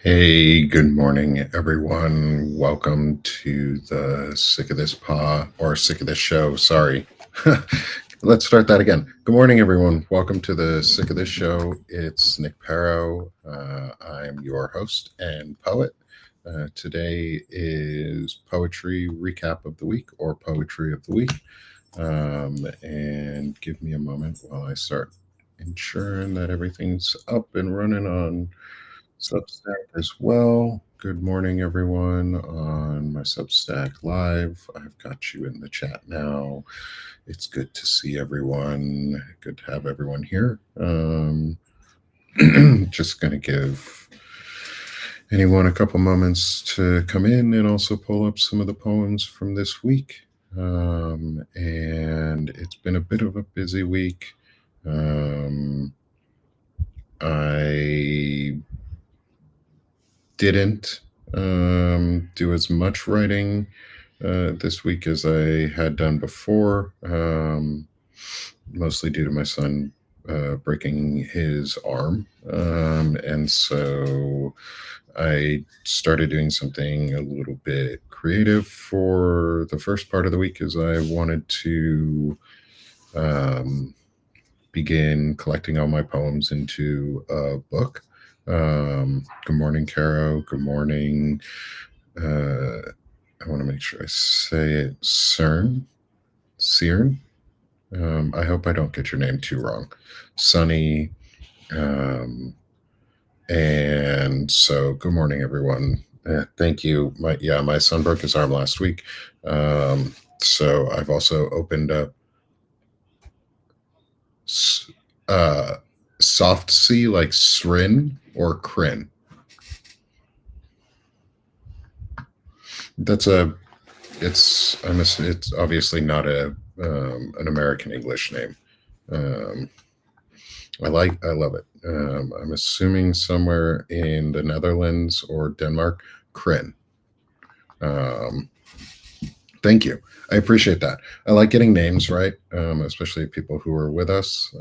Hey, good morning, everyone. Welcome to the Sick of This Pa or Sick of This Show. Sorry. Let's start that again. Good morning, everyone. Welcome to the Sick of This Show. It's Nick Paro. I'm your host and poet. Today is Poetry Recap of the Week or Poetry of the Week. And give me a moment while I start ensuring that everything's up and running on Substack as well. Good morning, everyone, on my Substack Live. I've got you in the chat now. It's good to see everyone. Good to have everyone here. Just going to give anyone a couple moments to come in and also pull up some of the poems from this week. And it's been a bit of a busy week. I didn't do as much writing this week as I had done before, mostly due to my son breaking his arm. And so I started doing something a little bit creative for the first part of the week, as I wanted to begin collecting all my poems into a book. Good morning, Caro. Good morning. I want to make sure I say it. Cern. I hope I don't get your name too wrong. Sunny. And so, good morning, everyone. Thank you. My son broke his arm last week. So I've also opened up soft C, like Srin or Crin. It's obviously not an American English name. I love it. I'm assuming somewhere in the Netherlands or Denmark. Crin. Thank you. I appreciate that. I like getting names right, especially people who are with us.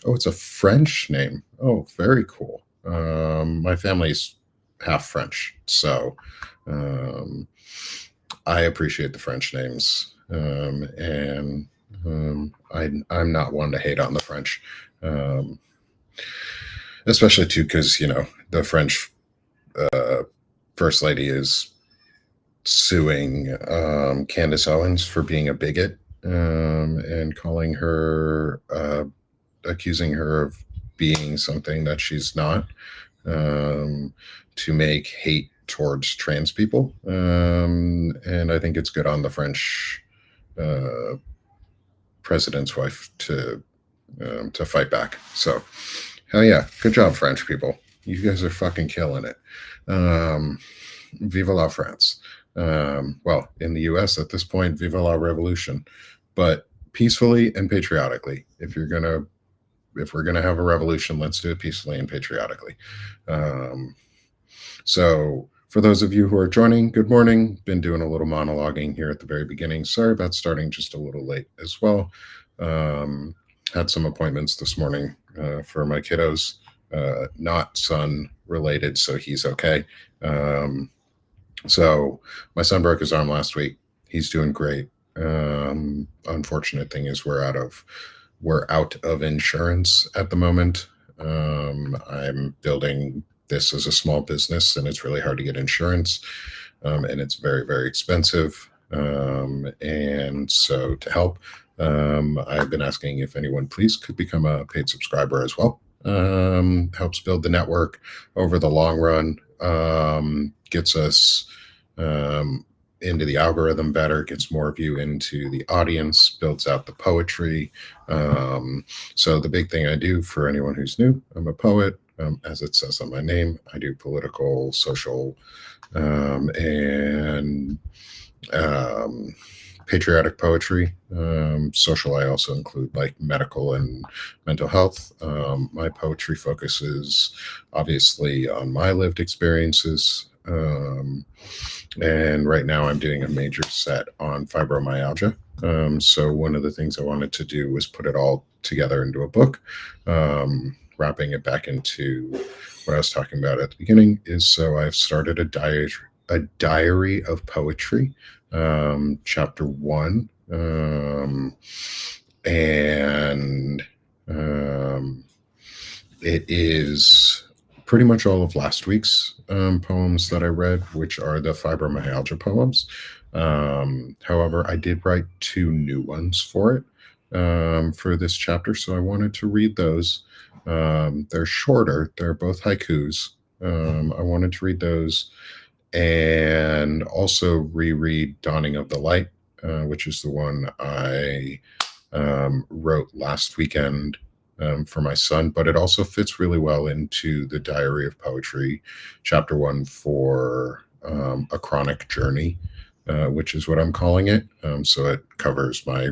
It's a French name. Oh, very cool. My family's half French, so I appreciate the French names, and I'm not one to hate on the French, especially too because the French First Lady is suing Candace Owens for being a bigot, and calling her, accusing her of being something that she's not, to make hate towards trans people. And I think it's good on the French president's wife to fight back. So, hell yeah, good job, French people. You guys are fucking killing it. Vive la France. Well, in the U.S. at this point, vive la revolution, but peacefully and patriotically. If we're gonna have a revolution, let's do it peacefully and patriotically. So for those of you who are joining, good morning. Been doing a little monologuing here at the very beginning. Sorry about starting just a little late as well. Had some appointments this morning for my kiddos, not son related, so he's okay. So my son broke his arm last week. He's doing great. Unfortunate thing is we're out of insurance at the moment. I'm building this as a small business, and it's really hard to get insurance, and it's very, very expensive. And so to help, I've been asking if anyone please could become a paid subscriber as well. Helps build the network over the long run, gets us into the algorithm better, gets more of you into the audience, builds out the poetry. So the big thing I do for anyone who's new, I'm a poet. As it says on my name, I do political, social, and patriotic poetry. Social, I also include like medical and mental health. My poetry focuses obviously on my lived experiences. And right now I'm doing a major set on fibromyalgia. So one of the things I wanted to do was put it all together into a book. wrapping it back into what I was talking about at the beginning, is so I've started a diary of poetry, chapter one, and um, it is pretty much all of last week's poems that I read, which are the fibromyalgia poems. However, I did write two new ones for it, for this chapter, so I wanted to read those. They're shorter, they're both haikus. I wanted to read those and also reread Dawning of the Light, which is the one I wrote last weekend for my son, but it also fits really well into the Diary of Poetry, chapter one, for a chronic journey, which is what I'm calling it. So it covers my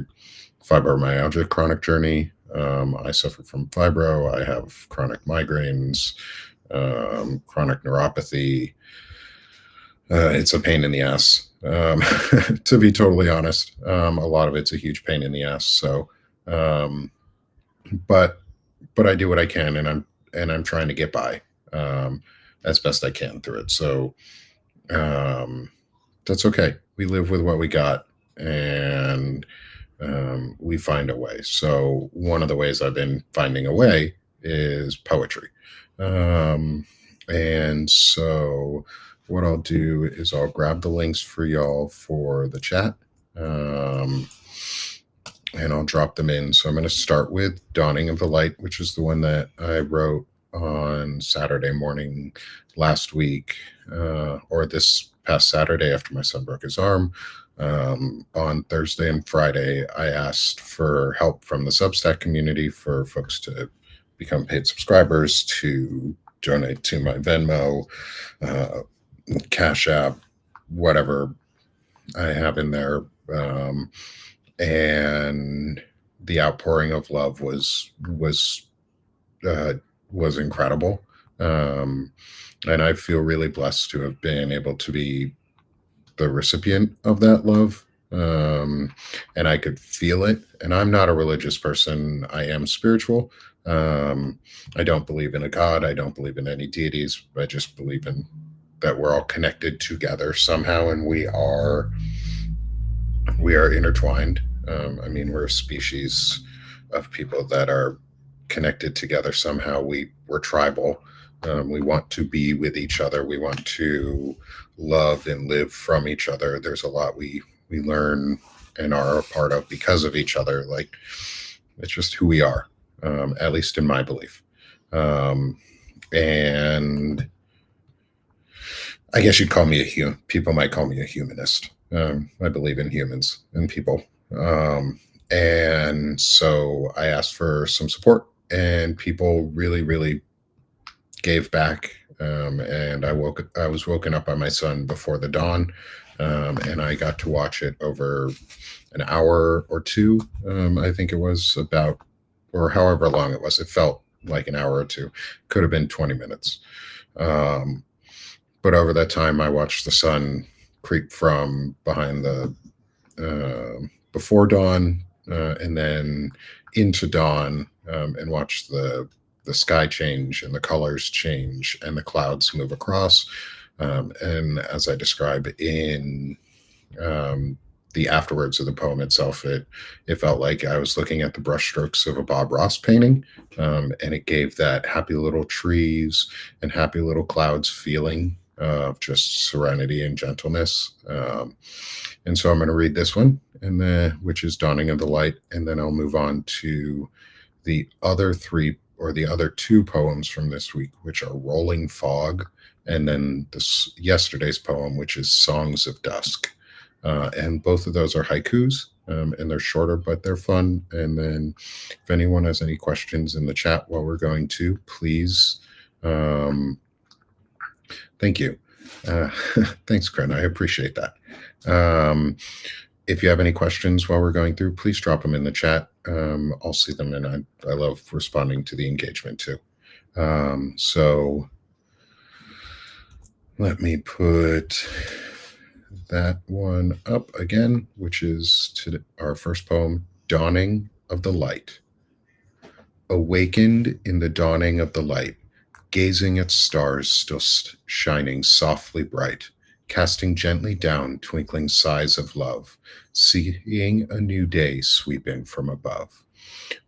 fibromyalgia chronic journey. I suffer from fibro. I have chronic migraines, chronic neuropathy. It's a pain in the ass, to be totally honest. A lot of it's a huge pain in the ass. So, um, but I do what I can, and I'm trying to get by as best I can through it. So um, that's okay. We live with what we got, and we find a way. So one of the ways I've been finding a way is poetry. Um, and so what I'll do is I'll grab the links for y'all for the chat. And I'll drop them in. So I'm going to start with Dawning of the Light, which is the one that I wrote on Saturday morning last week, or this past Saturday after my son broke his arm. On Thursday and Friday, I asked for help from the Substack community for folks to become paid subscribers, to donate to my Venmo, Cash App, whatever I have in there. And the outpouring of love was incredible. And I feel really blessed to have been able to be the recipient of that love. And I could feel it. And I'm not a religious person. I am spiritual. I don't believe in a God. I don't believe in any deities. I just believe in that we're all connected together somehow, and we are intertwined. I mean, we're a species of people that are connected together somehow. We're tribal. We want to be with each other. We want to love and live from each other. There's a lot we learn and are a part of because of each other. Like, it's just who we are, at least in my belief. And I guess you'd call me people might call me a humanist. I believe in humans and people. And so I asked for some support, and people really, really gave back. And I was woken up by my son before the dawn, and I got to watch it over an hour or two. I think it was about, or however long it was. It felt like an hour or two. Could have been 20 minutes. But over that time, I watched the sun creep from behind the before dawn, and then into dawn, and watch the sky change and the colors change and the clouds move across. And as I describe in the afterwards of the poem itself, it felt like I was looking at the brushstrokes of a Bob Ross painting, and it gave that happy little trees and happy little clouds feeling of just serenity and gentleness. And so I'm going to read this one, and then, which is Dawning of the Light, and then I'll move on to the other two poems from this week, which are Rolling Fog, and then yesterday's poem, which is Songs of Dusk. And both of those are haikus, and they're shorter, but they're fun. And then if anyone has any questions in the chat while we're going to, please. Thank you. Thanks, Kren. I appreciate that. If you have any questions while we're going through, please drop them in the chat. I'll see them, and I love responding to the engagement too. So let me put that one up again, which is our first poem, Dawning of the Light. Awakened in the dawning of the light, gazing at stars still shining softly bright, casting gently down twinkling sighs of love, seeing a new day sweep in from above.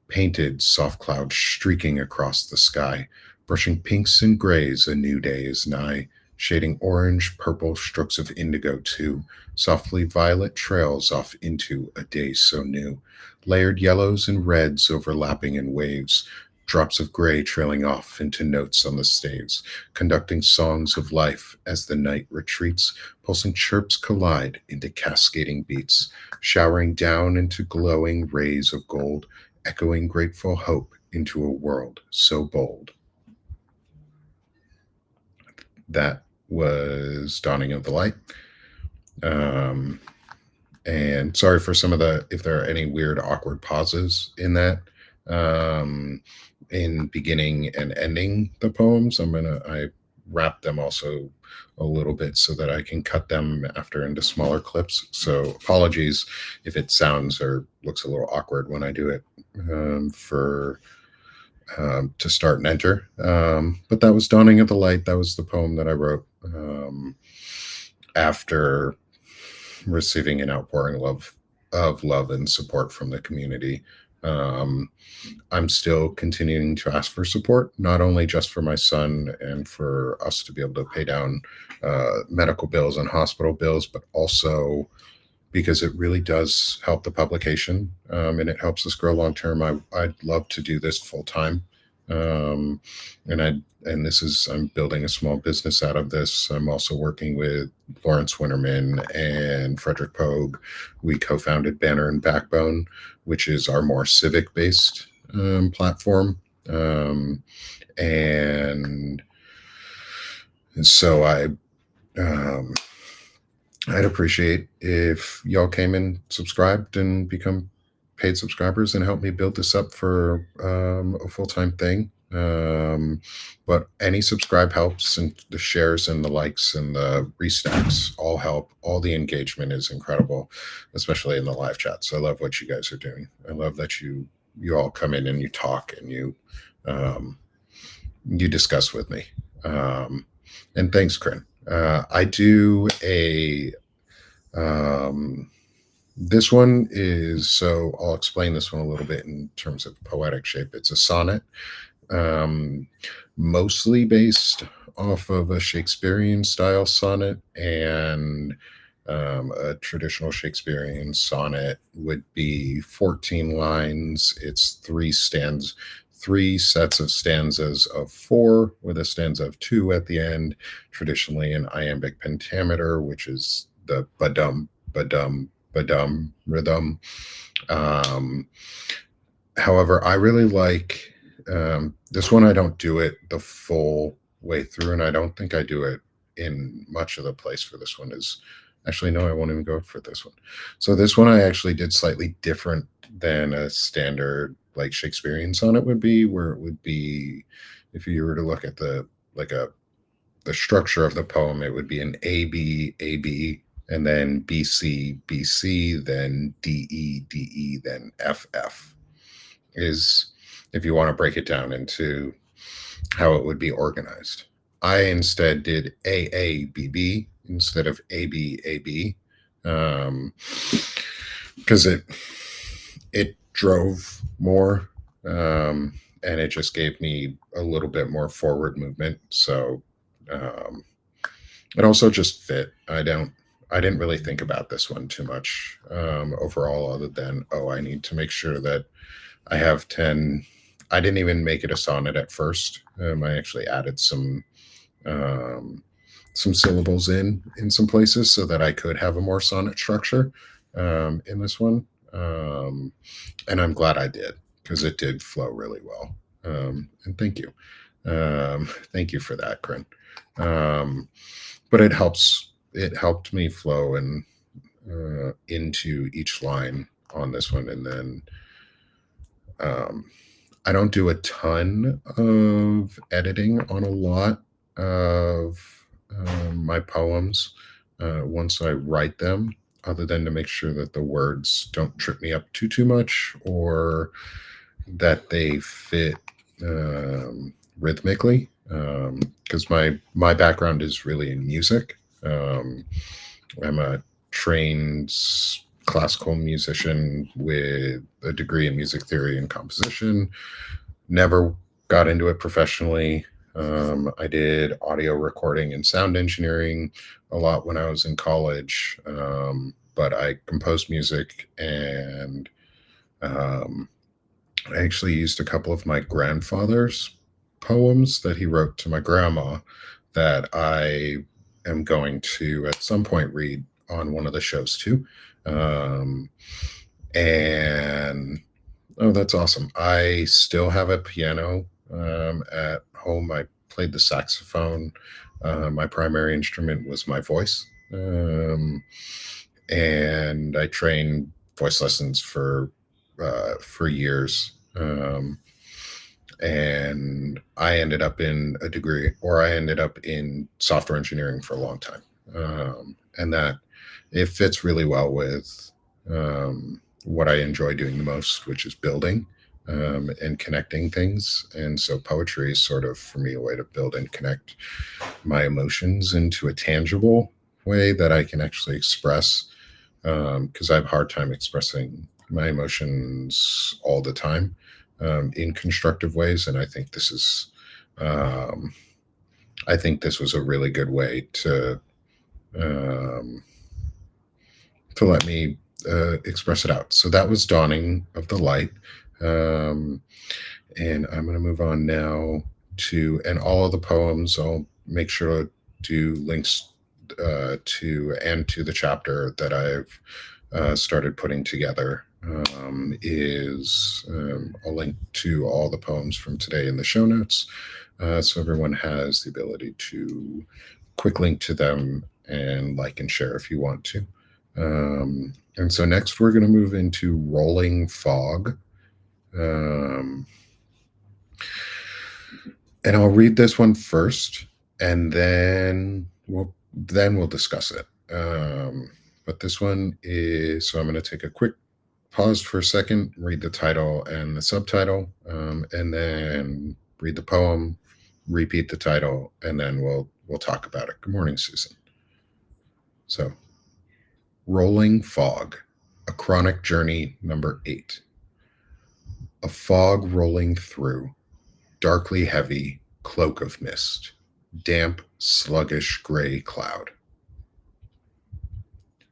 Painted soft clouds streaking across the sky, brushing pinks and grays, a new day is nigh, shading orange, purple, strokes of indigo too, softly violet trails off into a day so new, layered yellows and reds overlapping in waves, drops of gray trailing off into notes on the staves, conducting songs of life as the night retreats, pulsing chirps collide into cascading beats, showering down into glowing rays of gold, echoing grateful hope into a world so bold. That was Dawning of the Light. Um, and sorry for some of the, if there are any weird, awkward pauses in that. In beginning and ending the poems, I wrap them also a little bit so that I can cut them after into smaller clips. So apologies if it sounds or looks a little awkward when I do it for to start and enter. But that was Dawning of the Light. That was the poem that I wrote after receiving an outpouring of love and support from the community. I'm still continuing to ask for support, not only just for my son and for us to be able to pay down medical bills and hospital bills, but also because it really does help the publication and it helps us grow long term. I'd love to do this full time. Um, and this is, I'm building a small business out of this. I'm also working with Lawrence Winterman and Frederick Pogue. We co-founded Banner and Backbone, which is our more civic based platform. And so I'd appreciate if y'all came and subscribed and become paid subscribers and help me build this up for a full-time thing. But any subscribe helps, and the shares and the likes and the restacks all help. All the engagement is incredible, especially in the live chats. I love what you guys are doing. I love that you all come in and you talk and you discuss with me. And thanks, Corinne. I do a this one is, so I'll explain this one a little bit in terms of poetic shape. It's a sonnet, mostly based off of a Shakespearean style sonnet, and a traditional Shakespearean sonnet would be 14 lines. It's three sets of stanzas of 4 with a stanza of 2 at the end, traditionally in iambic pentameter, which is the badum, badum, badum rhythm. However, I really like this one. I don't do it the full way through, and I don't think I do it in much of the place for this one. Is actually, no, I won't even go for this one. So this one I actually did slightly different than a standard like Shakespearean sonnet would be, where it would be, if you were to look at the structure of the poem, it would be an A B A B, and then B C B C, then D E D E, then F F. Is if you want to break it down into how it would be organized. I instead did A A B B instead of A B A B, because it drove more, and it just gave me a little bit more forward movement. So it also just fit. I didn't really think about this one too much overall, other than, I need to make sure that I have 10. I didn't even make it a sonnet at first. I actually added some syllables in some places so that I could have a more sonnet structure in this one. And I'm glad I did, because it did flow really well. And thank you. Thank you for that, Corinne. But it helped me flow and into each line on this one. And then I don't do a ton of editing on a lot of my poems once I write them, other than to make sure that the words don't trip me up too much, or that they fit rhythmically, because my background is really in music. Um, I'm a trained classical musician with a degree in music theory and composition. Never got into it professionally. I did audio recording and sound engineering a lot when I was in college, but I composed music, and um, I actually used a couple of my grandfather's poems that he wrote to my grandma that I am going to at some point read on one of the shows too. Um, and oh, that's awesome. I still have a piano at home. I played the saxophone. My primary instrument was my voice. And I trained voice lessons for years. And I ended up in a degree, or I ended up in software engineering for a long time. And that it fits really well with what I enjoy doing the most, which is building and connecting things. And so poetry is sort of, for me, a way to build and connect my emotions into a tangible way that I can actually express, because I have a hard time expressing my emotions all the time in constructive ways. And um, I think this was a really good way um, to let me express it out. So that was Dawning of the Light. Um, and I'm going to move on now and all of the poems, I'll make sure to do links to the chapter that I've started putting together. Is a link to all the poems from today in the show notes. So everyone has the ability to quick link to them and like and share if you want to. And so next we're going to move into Rolling Fog. And I'll read this one first, and then we'll discuss it. But this one is, so I'm going to take a quick pause for a second, read the title and the subtitle, and then read the poem, repeat the title, and then we'll talk about it. Good morning, Susan. So, Rolling Fog, a chronic journey number 8. A fog rolling through, darkly heavy, cloak of mist, damp, sluggish gray cloud.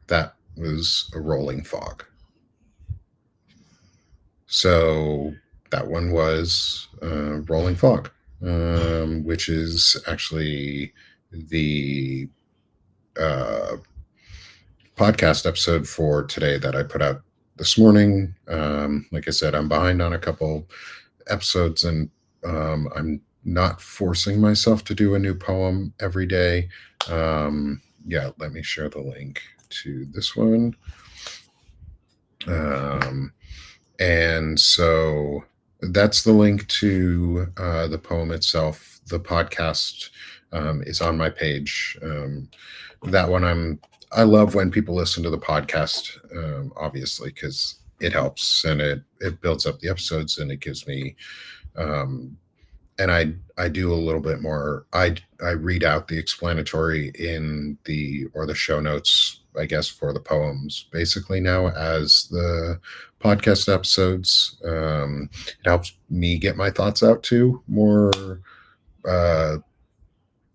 That was a rolling fog. So that one was Rolling Fog, which is actually the podcast episode for today that I put out this morning. Like I said, I'm behind on a couple episodes, and I'm not forcing myself to do a new poem every day. Yeah, let me share the link to this one. And so that's the link to the poem itself. The podcast is on my page. That one I love when people listen to the podcast, obviously, because it helps and it builds up the episodes, and it gives me and I do a little bit more. I read out the explanatory in the show notes, I guess, for the poems basically now as the podcast episodes. It helps me get my thoughts out too more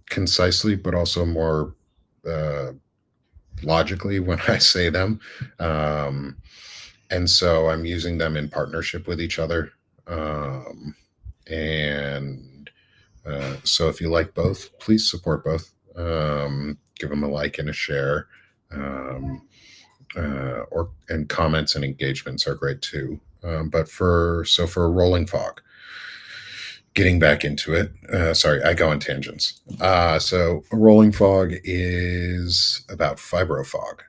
concisely, but also more logically when I say them. And so I'm using them in partnership with each other. And so if you like both, please support both. Give them a like and a share. And comments and engagements are great too. But for Rolling Fog, getting back into it. Sorry, I go on tangents. So Rolling Fog is about fibro fog.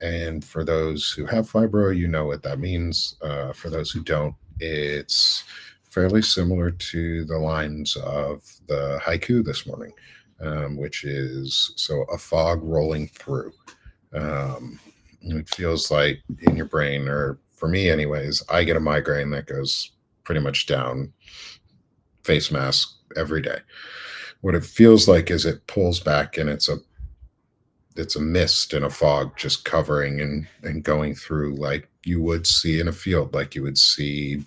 And for those who have fibro, you know what that means. For those who don't, it's fairly similar to the lines of the haiku this morning, which is, so a fog rolling through. It feels like in your brain, or for me anyways, I get a migraine that goes pretty much down face mask every day. What it feels like is it pulls back and it's a mist and a fog just covering and going through like you would see in a field, like you would see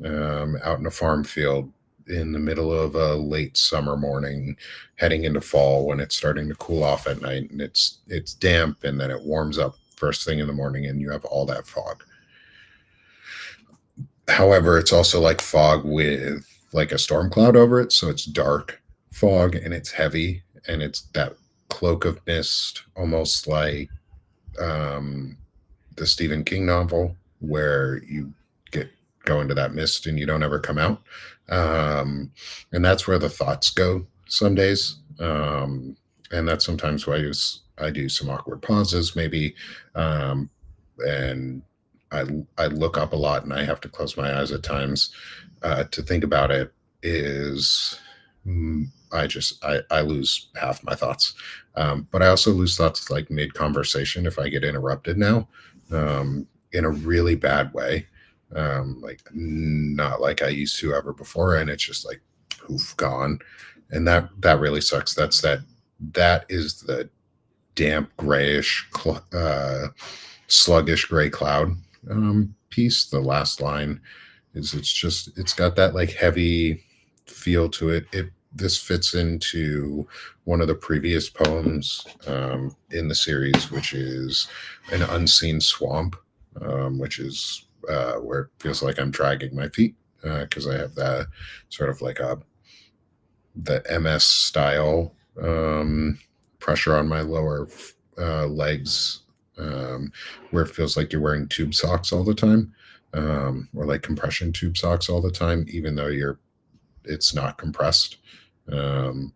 out in a farm field in the middle of a late summer morning, heading into fall when it's starting to cool off at night and it's damp and then it warms up first thing in the morning and you have all that fog. However, it's also like fog with like a storm cloud over it, so it's dark fog and it's heavy and it's that cloak of mist, almost like um, the Stephen King novel where you get go into that mist and you don't ever come out. And that's where the thoughts go some days. And that's sometimes why I do some awkward pauses, maybe, um, and I I look up a lot and I have to close my eyes at times to think about it. Is I lose half my thoughts, but I also lose thoughts like mid conversation if I get interrupted now, in a really bad way, like not like I used to ever before, and it's just like poof gone, and that really sucks. That is the damp grayish sluggish gray cloud piece. The last line is it's got that like heavy feel to it. This fits into one of the previous poems in the series, which is an unseen swamp, which is where it feels like I'm dragging my feet because I have that sort of like the MS style pressure on my lower legs, where it feels like you're wearing tube socks all the time, or like compression tube socks all the time, even though it's not compressed. Um,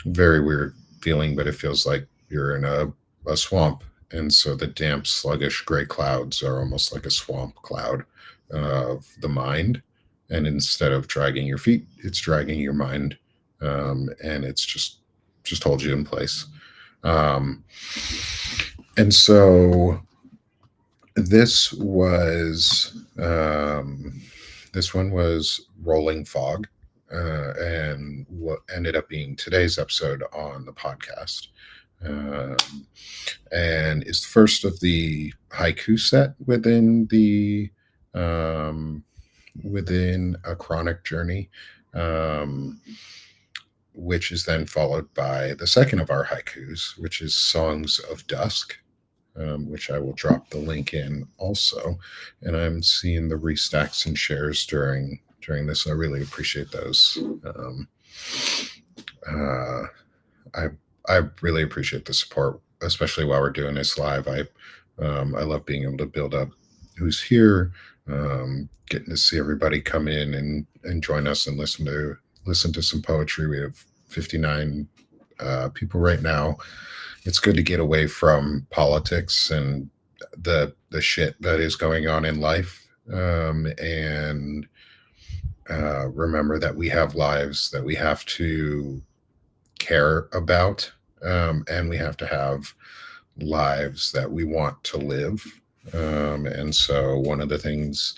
Very weird feeling, but it feels like you're in a swamp. And so the damp, sluggish gray clouds are almost like a swamp cloud of the mind. And instead of dragging your feet, it's dragging your mind. And it's just holds you in place. Um, and so this was this one was Rolling Fog, and what ended up being today's episode on the podcast, um, and is the first of the haiku set um, within a chronic journey. Um, which is then followed by the second of our haikus, which is Songs of Dusk, which I will drop the link in also. And I'm seeing the restacks and shares during this. I really appreciate those. Uh, I I really appreciate the support, especially while we're doing this live. I love being able to build up who's here, getting to see everybody come in and join us and listen to some poetry. We have 59 people right now. It's good to get away from politics and the shit that is going on in life, and remember that we have lives that we have to care about, and we have to have lives that we want to live. And so, one of the things,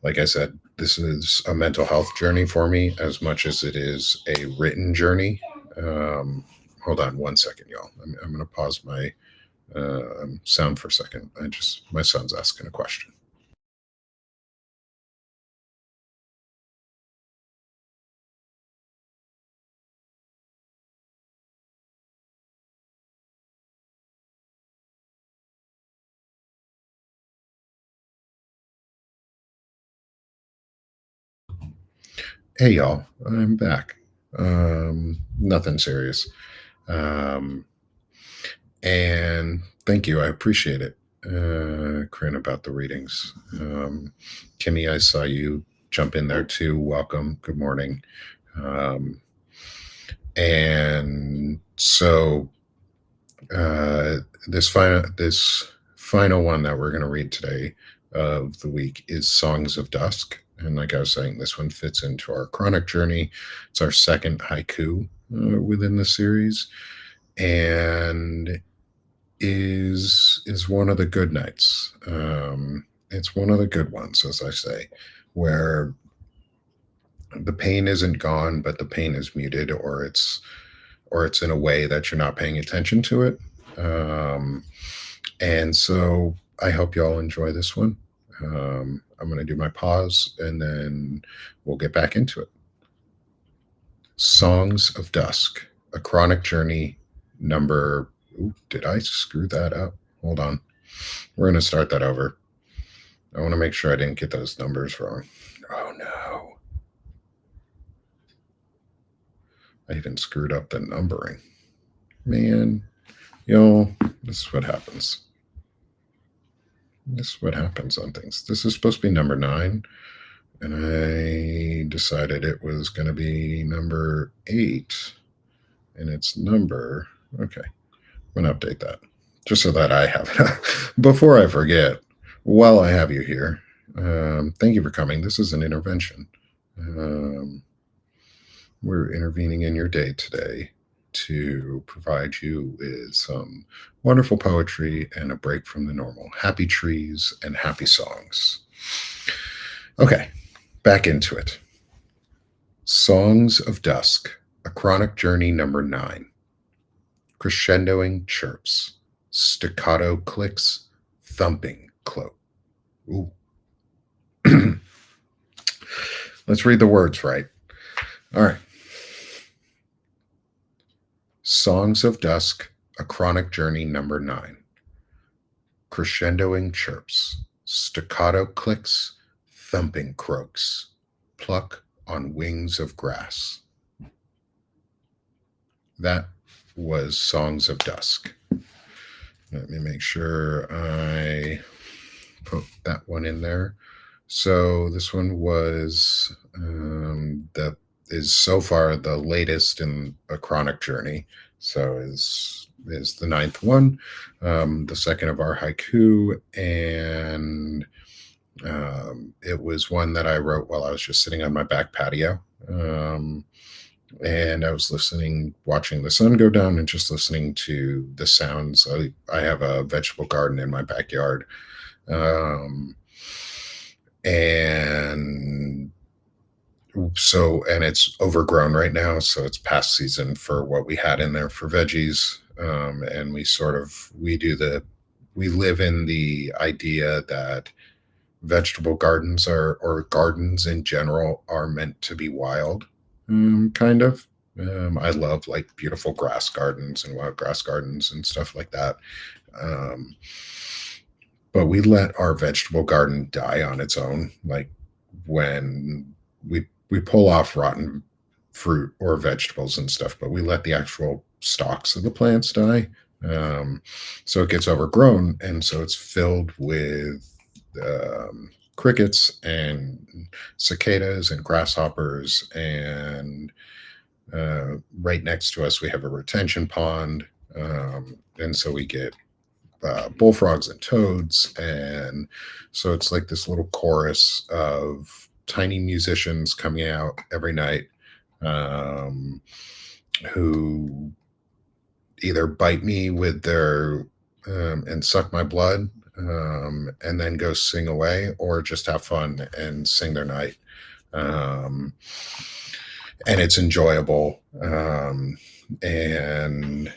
like I said, this is a mental health journey for me as much as it is a written journey. Hold on one second, y'all. I'm going to pause my sound for a second. My son's asking a question. Hey, y'all, I'm back. Nothing serious. Um, and thank you. I appreciate it, Corinne, about the readings. Kimmy, I saw you jump in there too. Welcome. Good morning. Um, and so uh, this final one that we're going to read today of the week is Songs of Dusk. And like I was saying, this one fits into our chronic journey. It's our second haiku within the series, and is one of the good nights. It's one of the good ones, as I say, where the pain isn't gone, but the pain is muted, or it's in a way that you're not paying attention to it. Um, and so I hope you all enjoy this one. I'm going to do my pause and then we'll get back into it. Songs of Dusk, a chronic journey number. Ooh, did I screw that up? Hold on. We're going to start that over. I want to make sure I didn't get those numbers wrong. Oh no. I even screwed up the numbering. Man, this is what happens. This is what happens on things. This is supposed to be number 9, and I decided it was going to be number 8, and it's number. Okay, I'm going to update that just so that I have it. Before I forget, while I have you here, thank you for coming. This is an intervention. We're intervening in your day today to provide you with some wonderful poetry and a break from the normal. Happy trees and happy songs. Okay, back into it. Songs of Dusk, a chronic journey number 9. Crescendoing chirps, staccato clicks, thumping cloak. Ooh. Let's read the words right. All right. Songs of Dusk, a chronic journey number 9. Crescendoing chirps, staccato clicks, thumping croaks, pluck on wings of grass. That was Songs of Dusk. Let me make sure I put that one in there. So this one was that is so far the latest in a chronic journey. So is the 9th one, the second of our haiku, and it was one that I wrote while I was just sitting on my back patio. And I was watching the sun go down and just listening to the sounds. I have a vegetable garden in my backyard. And it's overgrown right now. So it's past season for what we had in there for veggies. And we live in the idea that vegetable gardens or gardens in general are meant to be wild. Kind of. I love like beautiful grass gardens and wild grass gardens and stuff like that. But we let our vegetable garden die on its own. Like when we pull off rotten fruit or vegetables and stuff, but we let the actual stalks of the plants die. So it gets overgrown, and so it's filled with crickets and cicadas and grasshoppers, and right next to us we have a retention pond, and so we get bullfrogs and toads, and so it's like this little chorus of tiny musicians coming out every night, who either bite me with their and suck my blood, and then go sing away, or just have fun and sing their night. And it's enjoyable. And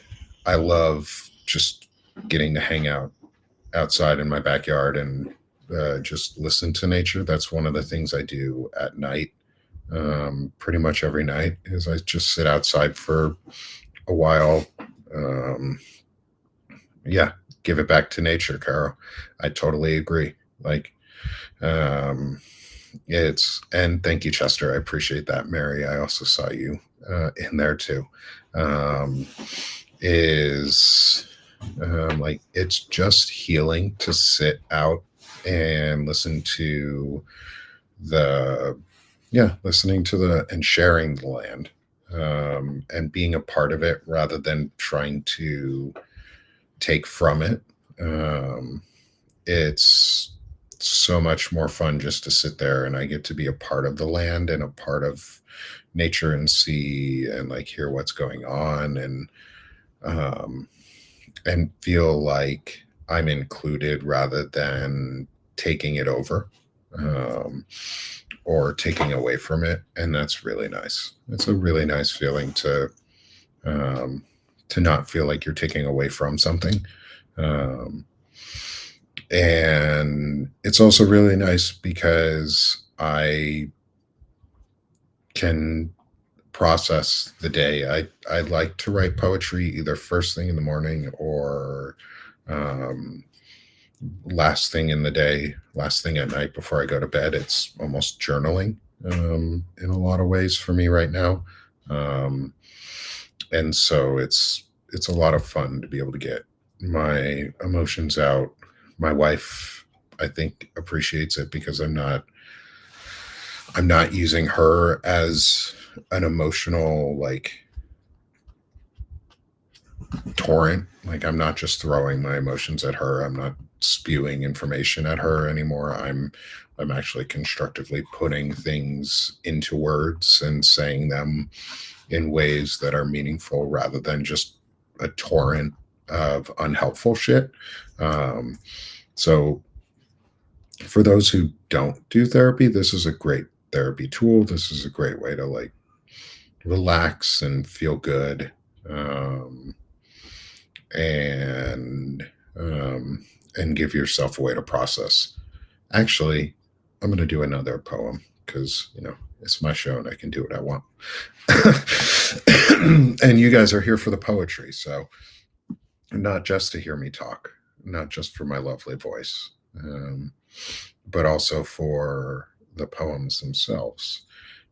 I love just getting to hang out outside in my backyard and just listen to nature. That's one of the things I do at night. Pretty much every night is I just sit outside for a while. Yeah, give it back to nature, Caro. I totally agree. Like, and thank you, Chester. I appreciate that. Mary, I also saw you in there too. Like, it's just healing to sit out and listening to and sharing the land, and being a part of it rather than trying to take from it. It's so much more fun just to sit there, and I get to be a part of the land and a part of nature and see and like hear what's going on, and feel like I'm included rather than taking it over, um, or taking away from it, and that's really nice. It's a really nice feeling um, to not feel like you're taking away from something. Um, and it's also really nice because I can process the day. I like to write poetry either first thing in the morning or um, last thing in the day, last thing at night before I go to bed. It's almost journaling in a lot of ways for me right now, um, and so it's a lot of fun to be able to get my emotions out. My wife, I think, appreciates it because I'm not using her as an emotional like torrent. Like I'm not just throwing my emotions at her. I'm not spewing information at her anymore. I'm actually constructively putting things into words and saying them in ways that are meaningful rather than just a torrent of unhelpful shit. Um, so for those who don't do therapy, this is a great therapy tool. This is a great way to like relax and feel good. Um, and um, and give yourself a way to process. Actually, I'm going to do another poem because it's my show and I can do what I want. And you guys are here for the poetry, so not just to hear me talk, not just for my lovely voice, but also for the poems themselves.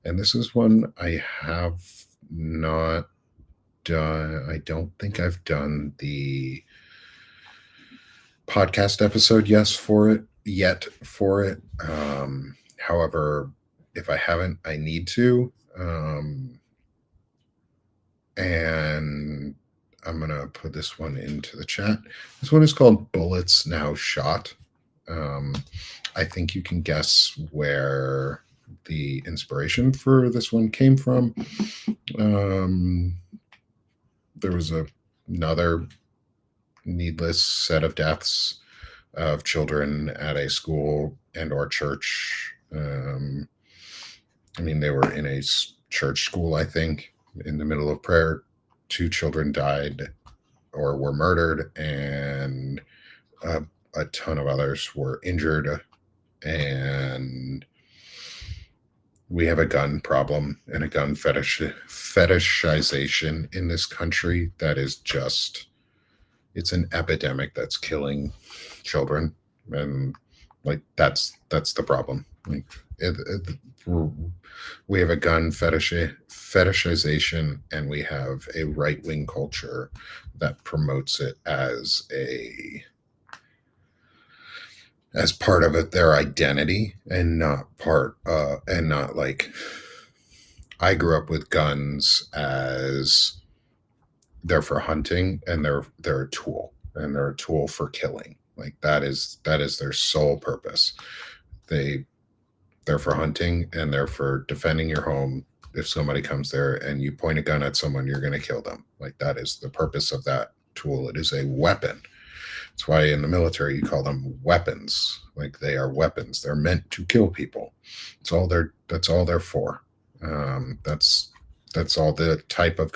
And this is one I have not done. I don't think I've done the podcast episode yet for it. However, if I haven't, I need to. And I'm gonna put this one into the chat. This one is called Bullets Now Shot. I think you can guess where the inspiration for this one came from. There was another needless set of deaths of children at a school and or church. They were in a church school, I think, in the middle of prayer. 2 children died or were murdered, and a ton of others were injured. And we have a gun problem and a gun fetishization in this country that is just, it's an epidemic that's killing children, and like that's the problem. Like we have a gun fetishization, and we have a right-wing culture that promotes it as part of their identity, and not like, I grew up with guns as they're for hunting, and they're a tool, and they're a tool for killing. Like that is their sole purpose. They're for hunting, and they're for defending your home. If somebody comes there and you point a gun at someone, you're going to kill them. Like that is the purpose of that tool. It is a weapon. That's why in the military you call them weapons. Like they are weapons. They're meant to kill people. That's all they're for. That's all the type of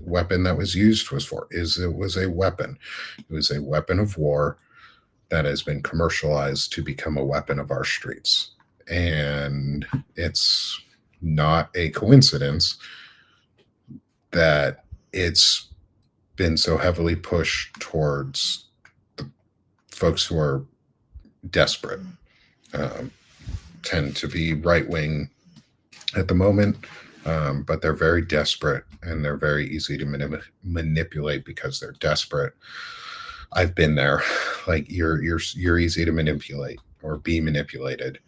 weapon that was used was for. It was a weapon. It was a weapon of war that has been commercialized to become a weapon of our streets. And it's not a coincidence that it's been so heavily pushed towards the folks who are desperate, tend to be right-wing at the moment, but they're very desperate, and they're very easy to manipulate because they're desperate. I've been there. Like you're easy to manipulate or be manipulated.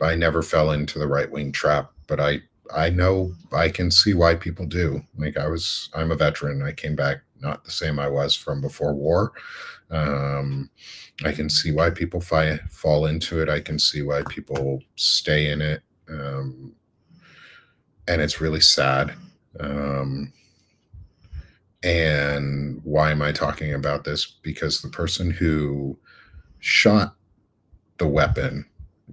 I never fell into the right-wing trap, but I know I can see why people do. Like I'm a veteran. I came back not the same I was from before war. I can see why people fall into it. I can see why people stay in it. And it's really sad. And why am I talking about this? Because the person who shot the weapon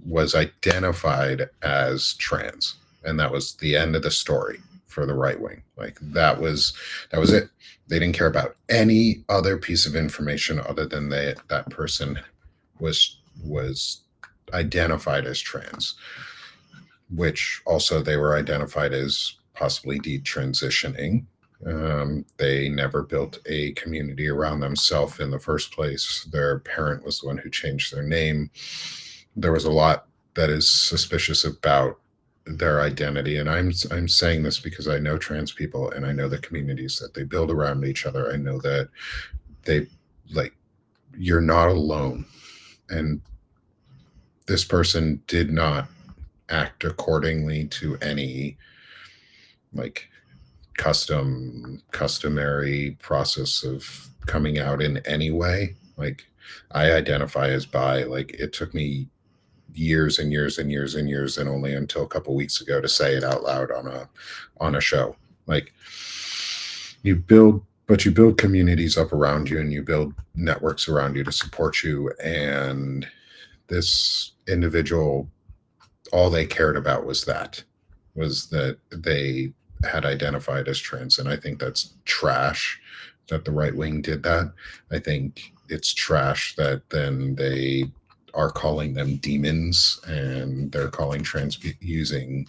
was identified as trans, and that was the end of the story for the right wing. Like that was it. They didn't care about any other piece of information other than that person was identified as trans, which also they were identified as possibly detransitioning. They never built a community around themselves in the first place. Their parent was the one who changed their name. There was a lot that is suspicious about their identity, and I'm saying this because I know trans people and I know the communities that they build around each other. I know that they like you're not alone, and this person did not act accordingly to any like customary process of coming out in any way. Like I identify as bi. Like it took me years and years and years and years and only until a couple weeks ago to say it out loud on a show. Like you build communities up around you and you build networks around you to support you. And this individual, all they cared about was that they had identified as trans. And I think that's trash that the right wing did that. I think it's trash that then they are calling them demons and they're calling trans using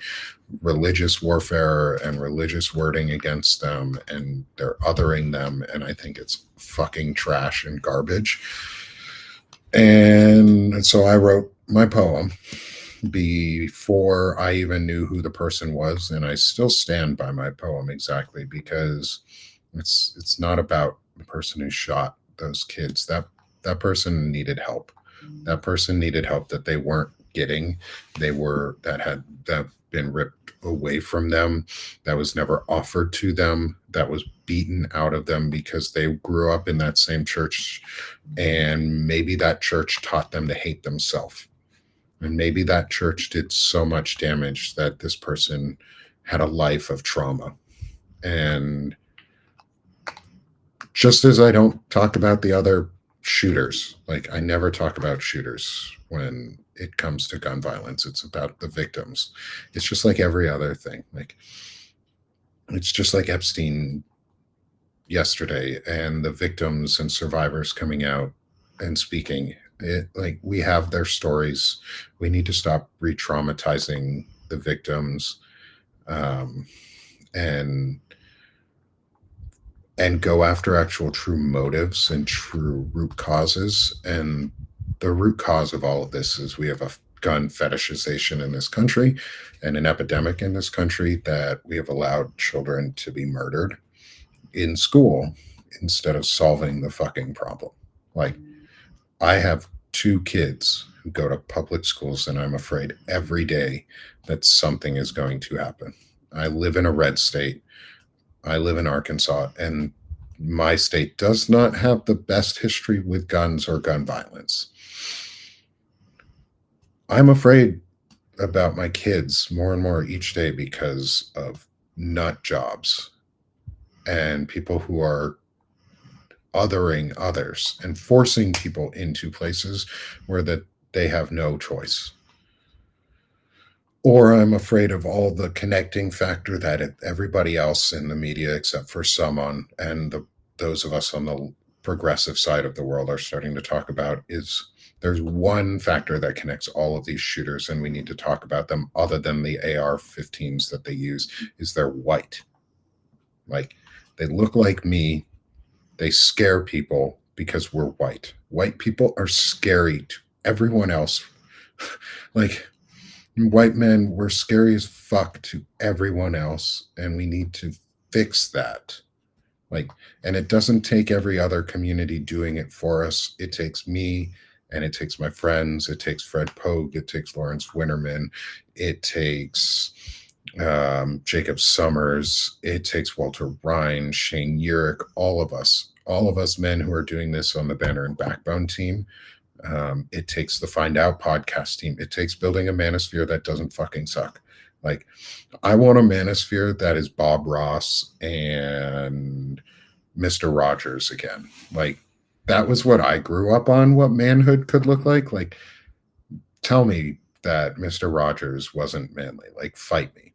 religious warfare and religious wording against them, and they're othering them. And I think it's fucking trash and garbage. And so I wrote my poem before I even knew who the person was, and I still stand by my poem exactly because it's not about the person who shot those kids. That person needed help. That person needed help that they weren't getting. That had been ripped away from them, that was never offered to them, that was beaten out of them because they grew up in that same church, and maybe that church taught them to hate themselves. And maybe that church did so much damage that this person had a life of trauma. And just as I don't talk about the other shooters, like I never talk about shooters when it comes to gun violence. It's about the victims. It's just like every other thing. Like it's just like Epstein yesterday and the victims and survivors coming out and speaking. Like we have their stories. We need to stop re-traumatizing the victims, um, and go after actual true motives and true root causes. And the root cause of all of this is we have a gun fetishization in this country and an epidemic in this country that we have allowed children to be murdered in school instead of solving the fucking problem. Like I have two kids who go to public schools, and I'm afraid every day that something is going to happen. I live in a red state. I live in Arkansas, and my state does not have the best history with guns or gun violence. I'm afraid about my kids more and more each day because of nut jobs and people who are othering others and forcing people into places where that they have no choice. Or I'm afraid of all the connecting factor that everybody else in the media, except for some those of us on the progressive side of the world, are starting to talk about, is there's one factor that connects all of these shooters, and we need to talk about them other than the AR-15s that they use, is they're white. Like they look like me. They scare people because we're white. White people are scary to everyone else. Like white men, we're scary as fuck to everyone else, and we need to fix that. Like, and it doesn't take every other community doing it for us. It takes me, and it takes my friends. It takes Fred Pogue. It takes Lawrence Winterman. It takes Jacob Summers. It takes Walter Ryan, Shane Urick, all of us men who are doing this on the Banner and Backbone team. It takes the Find Out podcast team. It takes building a manosphere that doesn't fucking suck. Like, I want a manosphere that is Bob Ross and Mr. Rogers again. Like, that was what I grew up on, what manhood could look like. Like, tell me that Mr. Rogers wasn't manly. Like, fight me.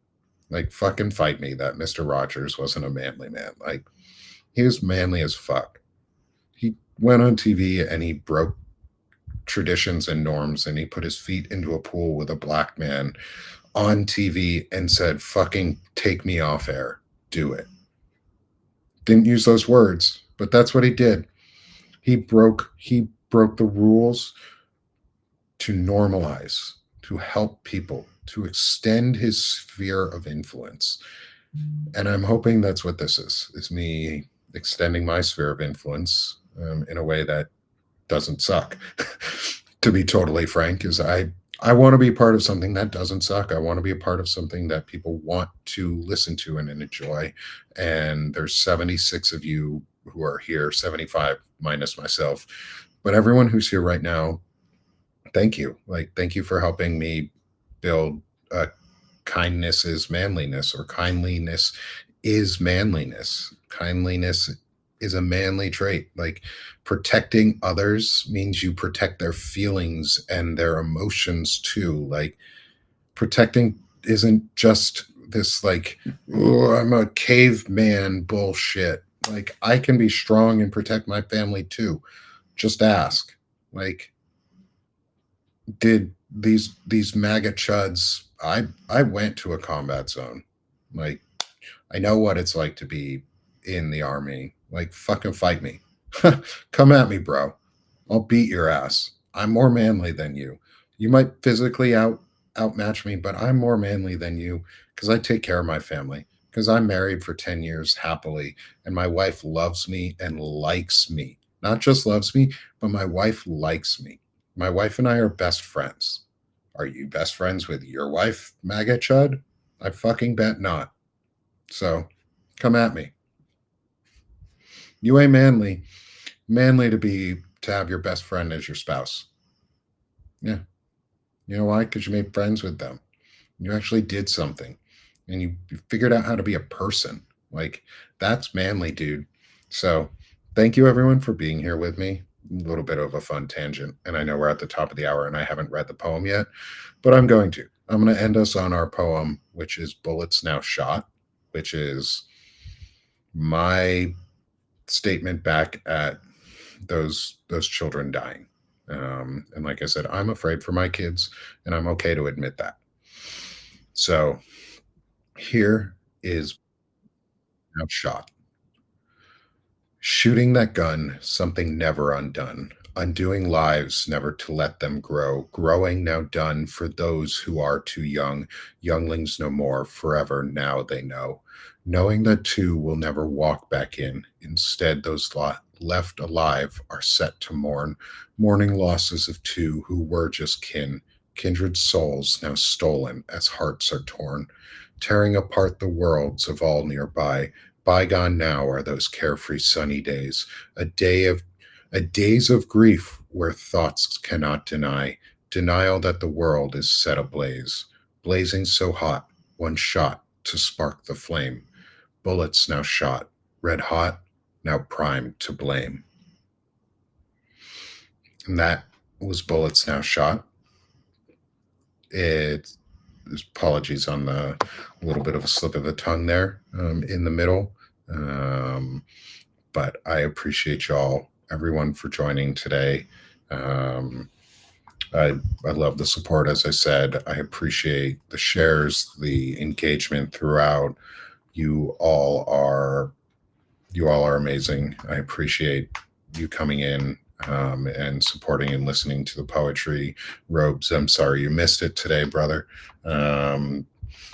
Like, fucking fight me that Mr. Rogers wasn't a manly man. Like, he was manly as fuck. He went on TV and he broke traditions and norms, and he put his feet into a pool with a black man on TV and said, fucking take me off air. Do it. Didn't use those words, but that's what he did. He broke the rules to normalize, to help people, to extend his sphere of influence. And I'm hoping that's what this is me extending my sphere of influence in a way that doesn't suck. To be totally frank, is I want to be part of something that doesn't suck. I want to be a part of something that people want to listen to and enjoy. And there's 76 of you who are here, 75 minus myself. But everyone who's here right now, thank you. Like, thank you for helping me build kindness is manliness, or kindliness is manliness. Kindliness is a manly trait. Like, protecting others means you protect their feelings and their emotions too. Like, protecting isn't just this, like, oh, I'm a caveman bullshit. Like, I can be strong and protect my family too. Just ask. Like, did these MAGA chuds, I went to a combat zone. Like, I know what it's like to be in the army. Like, fucking fight me. Come at me, bro. I'll beat your ass. I'm more manly than you. You might physically outmatch me, but I'm more manly than you because I take care of my family. Because I'm married for 10 years happily, and my wife loves me and likes me. Not just loves me, but my wife likes me. My wife and I are best friends. Are you best friends with your wife, MAGA Chud? I fucking bet not. So come at me. You ain't manly. Manly to have your best friend as your spouse. Yeah. You know why? Because you made friends with them. You actually did something, and you figured out how to be a person. Like, that's manly, dude. So thank you everyone for being here with me. A little bit of a fun tangent. And I know we're at the top of the hour and I haven't read the poem yet, but I'm going to. I'm going to end us on our poem, which is Bullets Now Shot, which is my statement back at those children dying. And like I said, I'm afraid for my kids, and I'm okay to admit that. So here is Now Shot. Shooting that gun, something never undone. Undoing lives, never to let them grow. Growing now done for those who are too young. Younglings no more, forever now they know. Knowing that two will never walk back in. Instead, those left alive are set to mourn. Mourning losses of two who were just kin. Kindred souls now stolen as hearts are torn. Tearing apart the worlds of all nearby. Bygone now are those carefree sunny days, a days of grief where thoughts cannot deny, denial that the world is set ablaze, blazing so hot, one shot to spark the flame, bullets now shot, red hot, now primed to blame. And that was Bullets Now Shot. It apologies on the little bit of a slip of the tongue there in the middle. But I appreciate y'all, everyone, for joining today. I love the support, as I said. I appreciate the shares, the engagement throughout. You all are amazing. I appreciate you coming in and supporting and listening to the poetry. Robes, I'm sorry you missed it today, brother.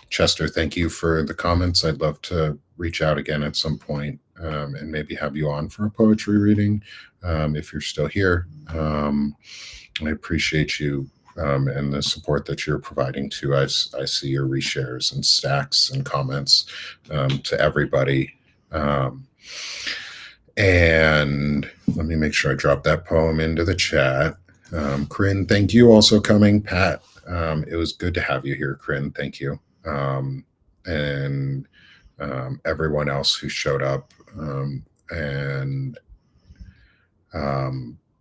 Chester, thank you for the comments. I'd love to reach out again at some point and maybe have you on for a poetry reading if you're still here. I appreciate you and the support that you're providing too. I see your reshares and stacks and comments to everybody. And let me make sure I drop that poem into the chat. Corinne, thank you also coming. Pat, it was good to have you here, Corinne. Thank you. And everyone else who showed up. And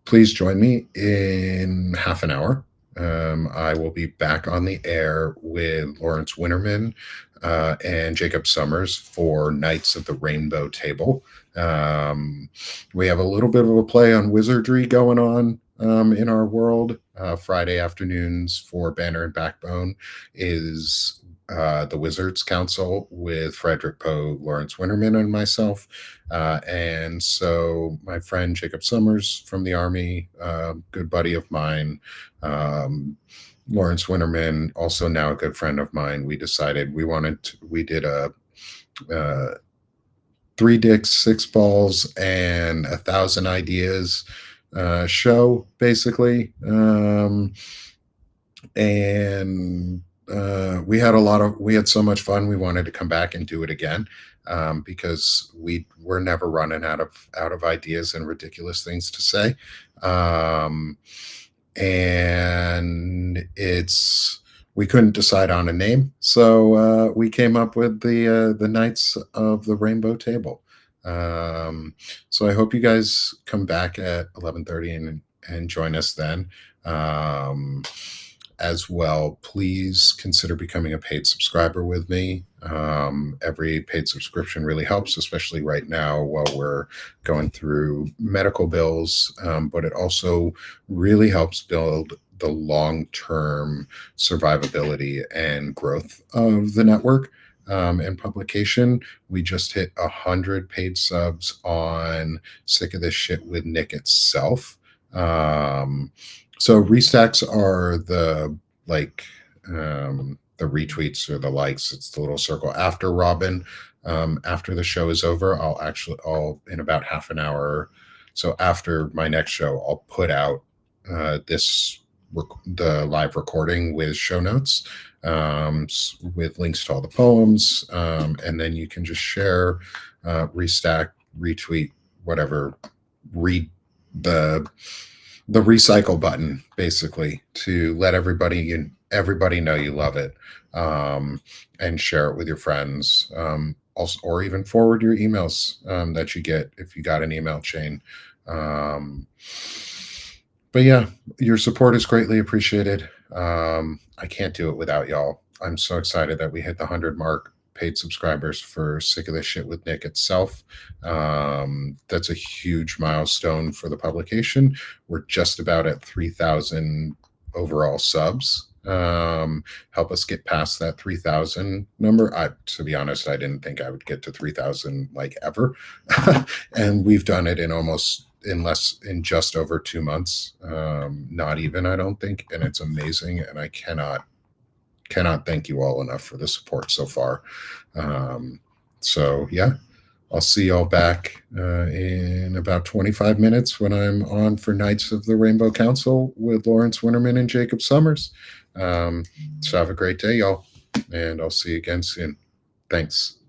Please join me in half an hour. I will be back on the air with Lawrence Winterman and Jacob Summers for Knights of the Rainbow Table. Um, we have a little bit of a play on wizardry going on in our world. Friday afternoons for Banner and Backbone is the Wizards Council with Frederick Poe, Lawrence Winterman, and myself. And so my friend Jacob Summers from the Army, good buddy of mine, Lawrence Winterman, also now a good friend of mine, we decided we did a three dicks, six balls, and 1,000 ideas show, basically. And we had so much fun. We wanted to come back and do it again because we're never running out of ideas and ridiculous things to say. Um, and we couldn't decide on a name, so we came up with the Knights of the Rainbow Table. Um, so I hope you guys come back at 11:30 and join us then. Um, as well, please consider becoming a paid subscriber with me. Every paid subscription really helps, especially right now while we're going through medical bills, but it also really helps build the long-term survivability and growth of the network and publication. We just hit 100 paid subs on Sick of This Shit with Nick itself. So restacks are the retweets or the likes. It's the little circle after Robin. After the show is over, I'll in about half an hour. So after my next show, I'll put out the live recording with show notes, with links to all the poems, and then you can just share, restack, retweet, whatever, read the recycle button, basically, to let everybody know you love it, and share it with your friends, also, or even forward your emails that you get if you got an email chain. But yeah, your support is greatly appreciated. I can't do it without y'all. I'm so excited that we hit the 100 mark paid subscribers for Sick of This Shit with Nick itself. That's a huge milestone for the publication. We're just about at 3,000 overall subs. Help us get past that 3,000 number. To be honest, I didn't think I would get to 3,000 like ever. And we've done it in just over 2 months. Not even, I don't think. And it's amazing. And I cannot thank you all enough for the support so far. So yeah, I'll see y'all back in about 25 minutes when I'm on for Knights of the Rainbow Council with Lawrence Winterman and Jacob Summers. So have a great day, y'all, and I'll see you again soon. Thanks.